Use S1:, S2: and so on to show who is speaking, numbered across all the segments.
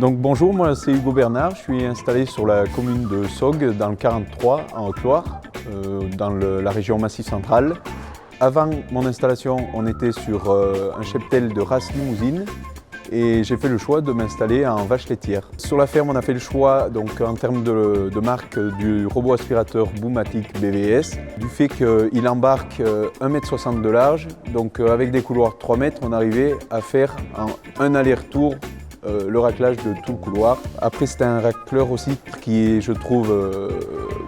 S1: Donc bonjour, moi c'est Hugo Bernard, je suis installé sur la commune de Saugues, dans le 43, en Haute-Loire, dans la région Massif Central. Avant mon installation, on était sur un cheptel de race limousine et j'ai fait le choix de m'installer en vache laitière. Sur la ferme, on a fait le choix, donc, en termes de marque, du robot aspirateur Boomatic BVS, du fait qu'il embarque 1,60 m de large, donc avec des couloirs 3 mètres, on arrivait à faire en un aller-retour le raclage de tout le couloir. Après, c'est un racleur aussi qui est, je trouve,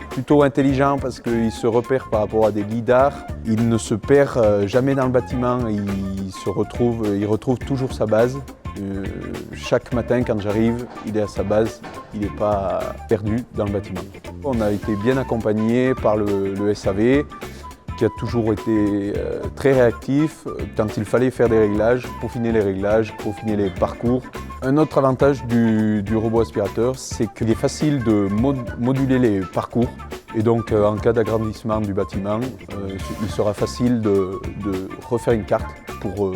S1: plutôt intelligent parce qu'il se repère par rapport à des lidars. Il ne se perd jamais dans le bâtiment, il retrouve toujours sa base. Chaque matin, quand j'arrive, il est à sa base, il n'est pas perdu dans le bâtiment. On a été bien accompagné par le SAV, qui a toujours été très réactif quand il fallait faire des réglages, peaufiner les réglages, peaufiner les parcours. Un autre avantage du robot aspirateur, c'est qu'il est facile de moduler les parcours. Et donc, en cas d'agrandissement du bâtiment, il sera facile de refaire une carte pour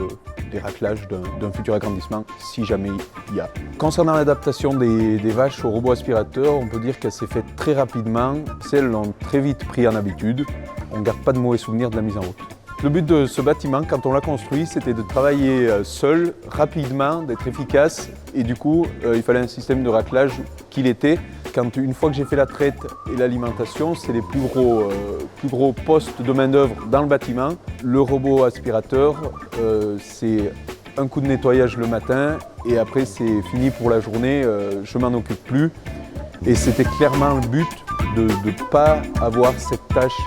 S1: les raclages d'un futur agrandissement, si jamais il y a. Concernant l'adaptation des vaches au robot aspirateur, on peut dire qu'elle s'est faite très rapidement. Celles l'ont très vite pris en habitude. On ne garde pas de mauvais souvenirs de la mise en route. Le but de ce bâtiment, quand on l'a construit, c'était de travailler seul, rapidement, d'être efficace. Et du coup, il fallait un système de raclage qu'il était. Une fois que j'ai fait la traite et l'alimentation, c'est les plus gros postes de main-d'œuvre dans le bâtiment. Le robot aspirateur, c'est un coup de nettoyage le matin et après c'est fini pour la journée, je m'en occupe plus. Et c'était clairement le but de ne pas avoir cette tâche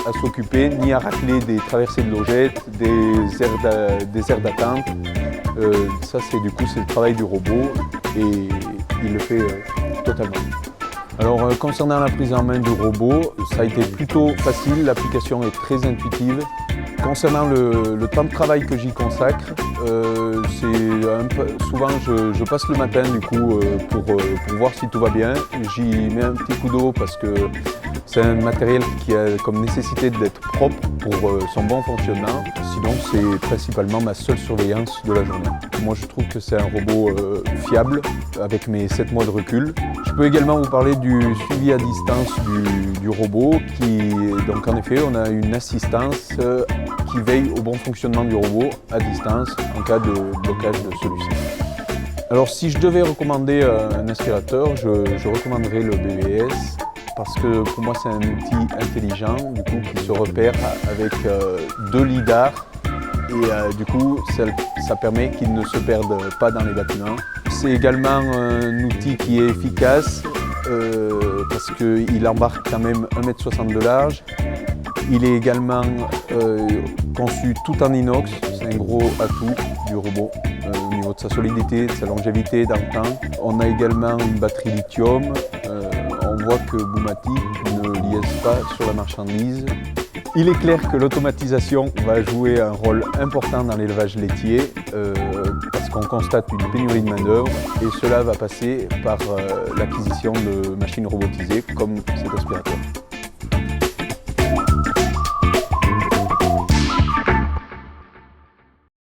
S1: à s'occuper, ni à racler des traversées de logettes, des aires d'attente. Ça, c'est le travail du robot et il le fait totalement. Alors, concernant la prise en main du robot, ça a été plutôt facile, l'application est très intuitive. Concernant le temps de travail que j'y consacre, souvent je passe le matin du coup pour voir si tout va bien. J'y mets un petit coup d'eau parce que c'est un matériel qui a comme nécessité d'être propre pour son bon fonctionnement. Sinon, c'est principalement ma seule surveillance de la journée. Moi, je trouve que c'est un robot fiable avec mes 7 mois de recul. Je peux également vous parler du suivi à distance du robot. Donc en effet, on a une assistance qui veille au bon fonctionnement du robot à distance en cas de blocage de celui-ci. Alors si je devais recommander un aspirateur, je recommanderais le BVS parce que pour moi c'est un outil intelligent du coup, qui se repère avec 2 lidars et du coup ça permet qu'il ne se perde pas dans les bâtiments. C'est également un outil qui est efficace parce qu'il embarque quand même 1,60 m de large. Il est également conçu tout en inox, c'est un gros atout du robot au niveau de sa solidité, de sa longévité dans le temps. On a également une batterie lithium. On voit que Boomatic ne liesse pas sur la marchandise. Il est clair que l'automatisation va jouer un rôle important dans l'élevage laitier parce qu'on constate une pénurie de main-d'œuvre et cela va passer par l'acquisition de machines robotisées comme cet aspirateur.